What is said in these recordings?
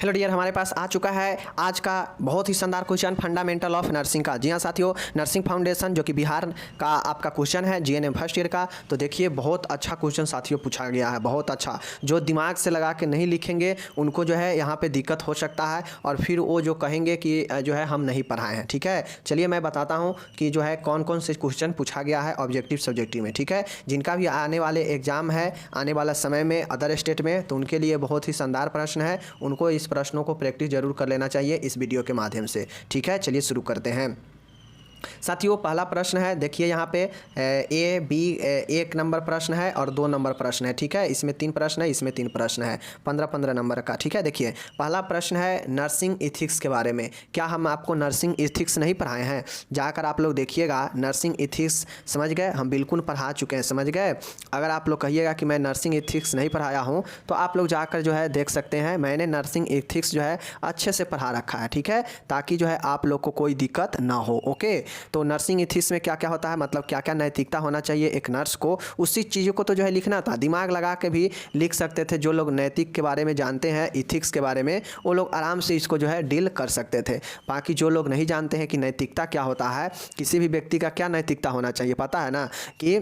Hello dear, हमारे पास आ चुका है आज का बहुत ही शानदार क्वेश्चन फंडामेंटल ऑफ नर्सिंग का। जी हाँ साथियों, नर्सिंग फाउंडेशन जो कि बिहार का आपका क्वेश्चन है जीएनएम फर्स्ट ईयर का। तो देखिए बहुत अच्छा क्वेश्चन साथियों पूछा गया है, बहुत अच्छा। जो दिमाग से लगा के नहीं लिखेंगे उनको जो है यहाँ पे दिक्कत हो सकता है और फिर वो जो कहेंगे कि जो है हम नहीं पढ़ाए हैं। ठीक है, चलिए मैं बताता हूँ कि जो है कौन कौन से क्वेश्चन पूछा गया है ऑब्जेक्टिव सब्जेक्टिव में। ठीक है, जिनका भी आने वाले एग्जाम है आने वाला समय में अदर स्टेट में, तो उनके लिए बहुत ही शानदार प्रश्न है। उनको इस प्रश्नों को प्रैक्टिस जरूर कर लेना चाहिए इस वीडियो के माध्यम से। ठीक है, चलिए शुरू करते हैं साथियों। पहला प्रश्न है, देखिए यहाँ पे ए बी एक नंबर प्रश्न है और 2 नंबर प्रश्न है। ठीक है, इसमें 3 प्रश्न है, इसमें 3 प्रश्न है, 15-15 नंबर का। ठीक है, देखिए पहला प्रश्न है नर्सिंग इथिक्स के बारे में। क्या हम आपको नर्सिंग इथिक्स नहीं पढ़ाए हैं? जाकर आप लोग देखिएगा नर्सिंग इथिक्स, समझ गए? हम बिल्कुल पढ़ा चुके हैं, समझ गए? अगर आप लोग कहिएगा कि मैं नर्सिंग इथिक्स नहीं पढ़ाया हूँ तो आप लोग जाकर जो है देख सकते हैं, मैंने नर्सिंग इथिक्स जो है अच्छे से पढ़ा रखा है। ठीक है, ताकि जो है आप लोग को कोई दिक्कत ना हो। ओके, तो नर्सिंग इथिक्स में क्या क्या होता है, मतलब क्या क्या नैतिकता होना चाहिए एक नर्स को, उसी चीज़ों को तो जो है लिखना था। दिमाग लगा के भी लिख सकते थे। जो लोग नैतिक के बारे में जानते हैं, इथिक्स के बारे में, वो लोग आराम से इसको जो है डील कर सकते थे। बाकी जो लोग नहीं जानते हैं कि नैतिकता क्या होता है, किसी भी व्यक्ति का क्या नैतिकता होना चाहिए, पता है ना कि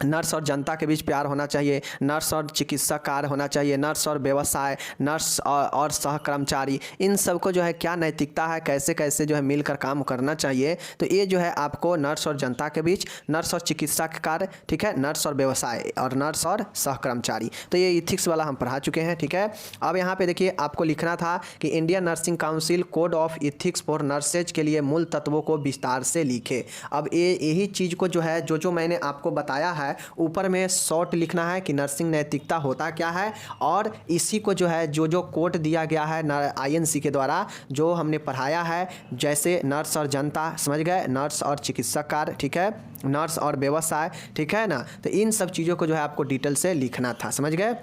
नर्स और जनता के बीच प्यार होना चाहिए, नर्स और चिकित्सा कार्य होना चाहिए, नर्स और व्यवसाय, नर्स और सह कर्मचारी, इन सब को जो है क्या नैतिकता है, कैसे कैसे जो है मिलकर काम करना चाहिए। तो ये जो है आपको नर्स और जनता के बीच, नर्स और चिकित्सा के कार्य, ठीक है, नर्स और व्यवसाय और नर्स और सह कर्मचारी, तो ये इथिक्स वाला हम पढ़ा चुके हैं। ठीक है, अब यहाँ पे देखिए आपको लिखना था कि Indian nursing council code of ethics for nurses के लिए मूल तत्वों को विस्तार से लिखे। अब यही चीज़ को जो है जो मैंने आपको बताया है, ऊपर में शॉर्ट लिखना है कि नर्सिंग नैतिकता होता क्या है, और इसी को जो है जो कोट दिया गया है आईएनसी के द्वारा जो हमने पढ़ाया है, जैसे नर्स और जनता, समझ गए, नर्स और चिकित्सक कार्य, ठीक है, नर्स और व्यवसाय, ठीक है ना। तो इन सब चीज़ों को जो है आपको डिटेल से लिखना था, समझ गए।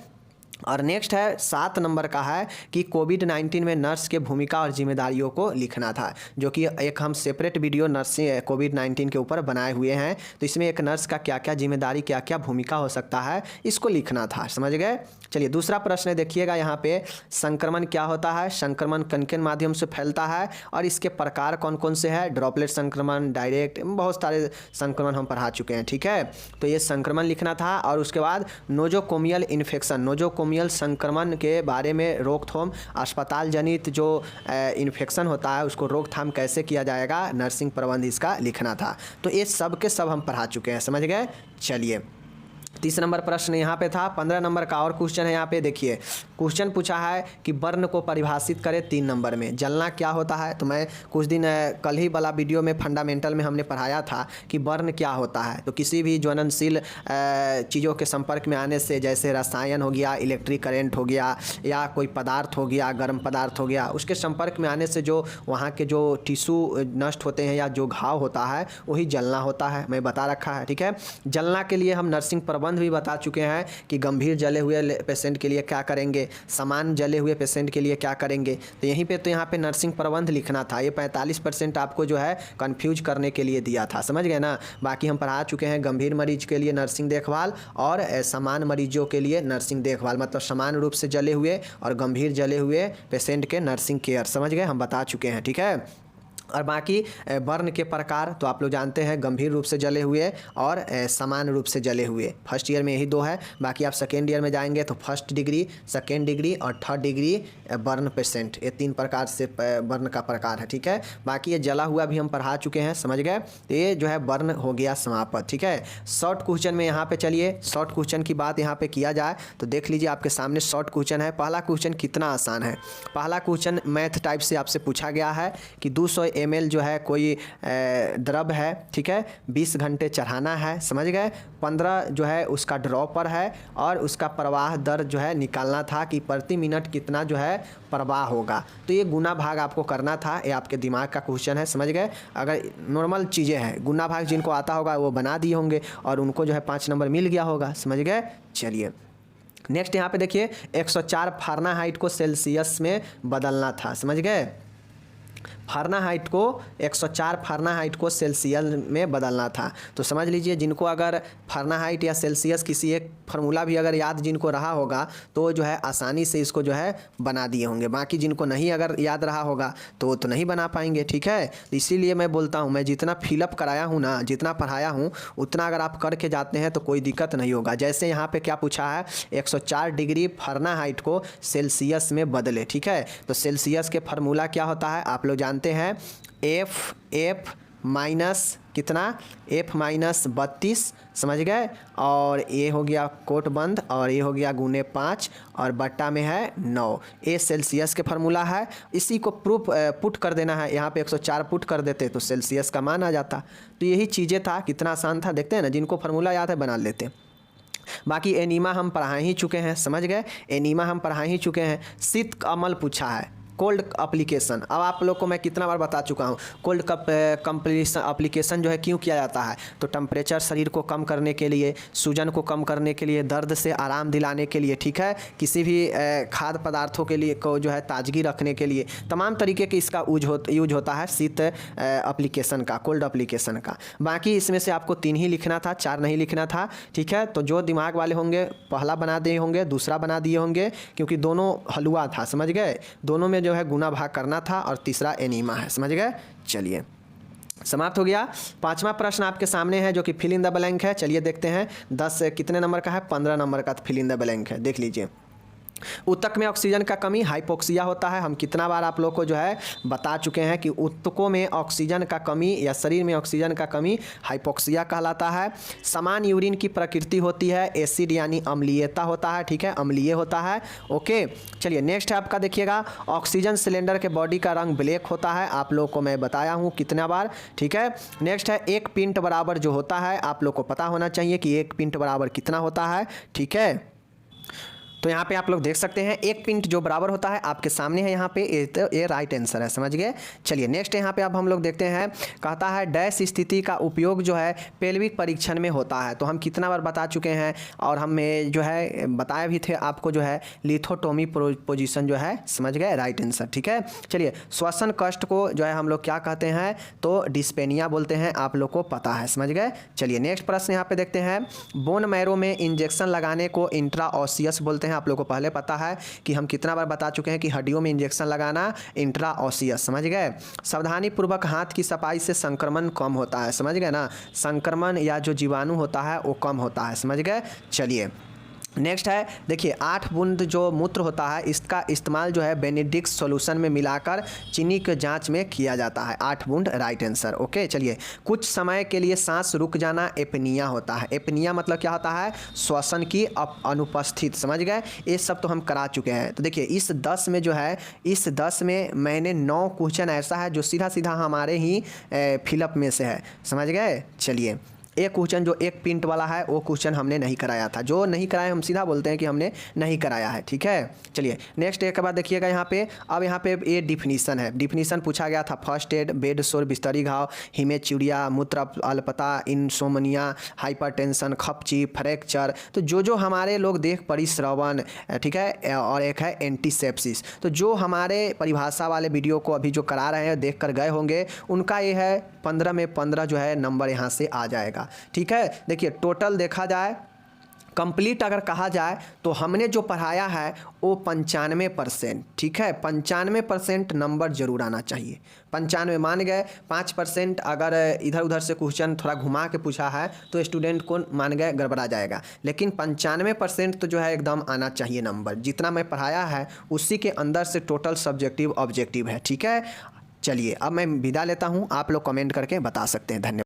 और नेक्स्ट है 7 नंबर का है कि कोविड-19 में नर्स के भूमिका और जिम्मेदारियों को लिखना था, जो कि एक हम सेपरेट वीडियो नर्सिंग कोविड-19 के ऊपर बनाए हुए हैं। तो इसमें एक नर्स का क्या क्या जिम्मेदारी, क्या क्या भूमिका हो सकता है, इसको लिखना था, समझ गए। चलिए दूसरा प्रश्न देखिएगा यहाँ पे, संक्रमण क्या होता है? संक्रमण किन माध्यम से फैलता है और इसके प्रकार कौन कौन से हैं? ड्रॉपलेट संक्रमण, डायरेक्ट, बहुत सारे संक्रमण हम पढ़ा चुके हैं। ठीक है, तो ये संक्रमण लिखना था। और उसके बाद नोजोकोमियल इन्फेक्शन, नोजोकोमियल संक्रमण के बारे में रोकथाम, अस्पताल जनित जो इन्फेक्शन होता है उसको रोकथाम कैसे किया जाएगा, नर्सिंग प्रबंध इसका लिखना था। तो ये सब के सब हम पढ़ा चुके हैं, समझ गए। चलिए 30 नंबर प्रश्न यहाँ पे था। 15 नंबर का और क्वेश्चन है यहाँ पे, देखिए क्वेश्चन पूछा है कि बर्न को परिभाषित करें 3 नंबर में। जलना क्या होता है? तो मैं कुछ दिन कल ही वाला वीडियो में फंडामेंटल में हमने पढ़ाया था कि बर्न क्या होता है। तो किसी भी ज्वलनशील चीज़ों के संपर्क में आने से, जैसे रसायन हो गया, इलेक्ट्रिक करेंट हो गया, या कोई पदार्थ हो गया, गर्म पदार्थ हो गया, उसके संपर्क में आने से जो वहाँ के जो टिश्यू नष्ट होते हैं या जो घाव होता है वही जलना होता है, मैं बता रखा है। ठीक है, जलना के लिए हम नर्सिंग प्रबंध भी बता चुके हैं कि गंभीर जले हुए पेशेंट के लिए क्या करेंगे, समान जले हुए पेशेंट के लिए क्या करेंगे। तो यहीं पे तो यहाँ पे नर्सिंग प्रबंध लिखना था। ये 45% आपको जो है कंफ्यूज करने के लिए दिया था, समझ गए ना। बाकी हम पढ़ा चुके हैं गंभीर मरीज के लिए नर्सिंग देखभाल और समान मरीजों के लिए नर्सिंग देखभाल, मतलब समान रूप से जले हुए और गंभीर जले हुए पेशेंट के नर्सिंग केयर, समझ गए, हम बता चुके हैं। ठीक है, और बाकी बर्न के प्रकार तो आप लोग जानते हैं, गंभीर रूप से जले हुए और समान रूप से जले हुए। फर्स्ट ईयर में यही 2 है। बाकी आप सेकेंड ईयर में जाएंगे तो फर्स्ट डिग्री, सेकेंड डिग्री और थर्ड डिग्री बर्न पेशेंट, ये 3 प्रकार से बर्न का प्रकार है। ठीक है, बाकी ये जला हुआ भी हम पढ़ा चुके हैं, समझ गए। तो ये जो है बर्न हो गया समाप्त। ठीक है, शॉर्ट क्वेश्चन में यहाँ पे चलिए शॉर्ट क्वेश्चन की बात यहाँ पे किया जाए तो देख लीजिए आपके सामने शॉर्ट क्वेश्चन है। पहला क्वेश्चन कितना आसान है। पहला क्वेश्चन मैथ टाइप से आपसे पूछा गया है कि 200 ml जो है कोई द्रव है, ठीक है, 20 घंटे चढ़ाना है, समझ गए। 15 जो है उसका ड्रॉपर है और उसका प्रवाह दर जो है निकालना था कि प्रति मिनट कितना जो है प्रवाह होगा। तो ये गुना भाग आपको करना था, ये आपके दिमाग का क्वेश्चन है, समझ गए। अगर नॉर्मल चीज़ें हैं, गुना भाग जिनको आता होगा वो बना दिए होंगे और उनको जो है 5 नंबर मिल गया होगा, समझ गए। चलिए नेक्स्ट यहाँ पे देखिए 104 फ़ारेनहाइट को सेल्सियस में बदलना था, समझ गए। फ़ारेनहाइट को 104 फ़ारेनहाइट को सेल्सियस में बदलना था। तो समझ लीजिए, जिनको अगर फ़ारेनहाइट या सेल्सियस किसी एक फार्मूला भी अगर याद जिनको रहा होगा तो जो है आसानी से इसको जो है बना दिए होंगे। बाकी जिनको नहीं अगर याद रहा होगा तो नहीं बना पाएंगे, ठीक है। तो इसीलिए मैं बोलता हूँ, मैं जितना फिलअप कराया हूँ ना, जितना पढ़ाया हूँ उतना अगर आप करके जाते हैं तो कोई दिक्कत नहीं होगा। जैसे यहाँ पे क्या पूछा है, 104 डिग्री फ़ारेनहाइट को सेल्सियस में बदले, ठीक है। तो सेल्सियस के फार्मूला क्या होता है आप लोग जानते हैं, एफ माइनस कितना, F माइनस 32, समझ गए। और ये हो गया कोट बंद, और ये हो गया गुने 5 और बट्टा में है 9। ये सेल्सियस के फार्मूला है। इसी को प्रूफ पुट कर देना है, यहाँ पे 104 पुट कर देते तो सेल्सियस का मान आ जाता। तो यही चीज़ें था, कितना आसान था, देखते हैं ना। जिनको फार्मूला याद है बना लेते हैं। बाकी एनीमा हम पढ़ा ही चुके हैं, समझ गए। एनीमा हम पढ़ा ही चुके हैं। शीत अमल पूछा है, कोल्ड एप्लीकेशन। अब आप लोग को मैं कितना बार बता चुका हूँ, कोल्ड कंप्लीशन एप्लीकेशन जो है क्यों किया जाता है, तो टेम्परेचर शरीर को कम करने के लिए, सूजन को कम करने के लिए, दर्द से आराम दिलाने के लिए, ठीक है। किसी भी खाद्य पदार्थों के लिए को जो है ताजगी रखने के लिए, तमाम तरीके के इसका यूज होता है शीत एप्लीकेशन का, कोल्ड एप्लीकेशन का। बाकी इसमें से आपको 3 ही लिखना था, 4 नहीं लिखना था, ठीक है। तो जो दिमाग वाले होंगे पहला बना दिए होंगे, दूसरा बना दिए होंगे, क्योंकि दोनों हलवा था, समझ गए। दोनों में जो है गुना भाग करना था, और तीसरा एनीमा है, समझ गए। चलिए समाप्त हो गया। 5वां प्रश्न आपके सामने है जो कि फिल इन द ब्लैंक है। चलिए देखते हैं 10 कितने नंबर का है, 15 नंबर का फिल इन द ब्लैंक है, देख लीजिए। ऊतक में ऑक्सीजन का कमी हाइपोक्सिया होता है। हम कितना बार आप लोग को जो है बता चुके हैं कि ऊतकों में ऑक्सीजन का कमी या शरीर में ऑक्सीजन का कमी हाइपोक्सिया कहलाता है। समान यूरिन की प्रकृति होती है, एसिड यानी अम्लीयता होता है, ठीक है, अम्लीय होता है। ओके, चलिए नेक्स्ट है आपका, देखिएगा ऑक्सीजन सिलेंडर के बॉडी का रंग ब्लैक होता है, आप लोग को मैं बताया हूँ कितना बार, ठीक है। नेक्स्ट है 1 पिंट बराबर जो होता है, आप लोग को पता होना चाहिए कि 1 पिंट बराबर कितना होता है, ठीक है। तो यहाँ पे आप लोग देख सकते हैं 1 पिंट जो बराबर होता है आपके सामने है यहाँ पे, ये राइट आंसर है, समझ गए। चलिए नेक्स्ट यहाँ पे अब हम लोग देखते हैं, कहता है डैश स्थिति का उपयोग जो है पेल्विक परीक्षण में होता है। तो हम कितना बार बता चुके हैं, और हमें जो है बताए भी थे आपको, जो है लिथोटोमी पोजीशन जो है, समझ गए, राइट आंसर, ठीक है। चलिए श्वसन कष्ट को जो है हम लोग क्या कहते हैं, तो डिस्पेनिया बोलते हैं, आप लोग को पता है, समझ गए। चलिए नेक्स्ट प्रश्न यहाँ पे देखते हैं, बोन मैरो में इंजेक्शन लगाने को इंट्राओसियस बोलते हैं। आप लोगों को पहले पता है कि हम कितना बार बता चुके हैं कि हड्डियों में इंजेक्शन लगाना इंट्राओसियस, समझ गए। सावधानी पूर्वक हाथ की सफाई से संक्रमण कम होता है, समझ गए ना, संक्रमण या जो जीवाणु होता है वो कम होता है, समझ गए। चलिए नेक्स्ट है, देखिए 8 बूंद जो मूत्र होता है इसका इस्तेमाल जो है बेनेडिक्ट सॉल्यूशन में मिलाकर चीनी के जांच में किया जाता है। 8 बूंद राइट आंसर, ओके। चलिए कुछ समय के लिए सांस रुक जाना एपनिया होता है। एपनिया मतलब क्या होता है, श्वसन की अनुपस्थित, समझ गए। ये सब तो हम करा चुके हैं। तो देखिए इस 10 में जो है, इस 10 में मैंने 9 क्वेश्चन ऐसा है जो सीधा सीधा हमारे ही फिलअप में से है, समझ गए। चलिए एक क्वेश्चन जो 1 पिंट वाला है वो क्वेश्चन हमने नहीं कराया था, जो नहीं कराया हम सीधा बोलते हैं कि हमने नहीं कराया है, ठीक है। चलिए नेक्स्ट एक के बाद देखिएगा यहाँ पे, अब यहाँ पे ये डिफिनीसन है, डिफिनीसन पूछा गया था। फर्स्ट एड, बेड सोर, बिस्तरी घाव, हिमेचूरिया, मूत्र अल्पता, इंसोमनिया, हाइपरटेंशन, खपची, फ्रैक्चर। तो जो हमारे लोग देख परिश्रवण, ठीक है, और एक है एंटीसेप्सिस। तो जो हमारे परिभाषा वाले वीडियो को अभी जो करा रहे हैं देख कर गए होंगे, उनका ये है 15 में 15 जो है नंबर यहाँ से आ जाएगा, ठीक है। देखिए टोटल देखा जाए, कंप्लीट अगर कहा जाए तो हमने जो पढ़ाया है वो 95%, ठीक है। 95% नंबर जरूर आना चाहिए। 95 मान गए, 5% अगर इधर उधर से क्वेश्चन थोड़ा घुमा के पूछा है तो स्टूडेंट को मान गए गड़बड़ा जाएगा, लेकिन 95% तो जो है एकदम आना चाहिए नंबर। जितना मैं पढ़ाया है उसी के अंदर से टोटल सब्जेक्टिव ऑब्जेक्टिव है, ठीक है। चलिए अब मैं विदा लेता हूँ, आप लोग कमेंट करके बता सकते हैं। धन्यवाद।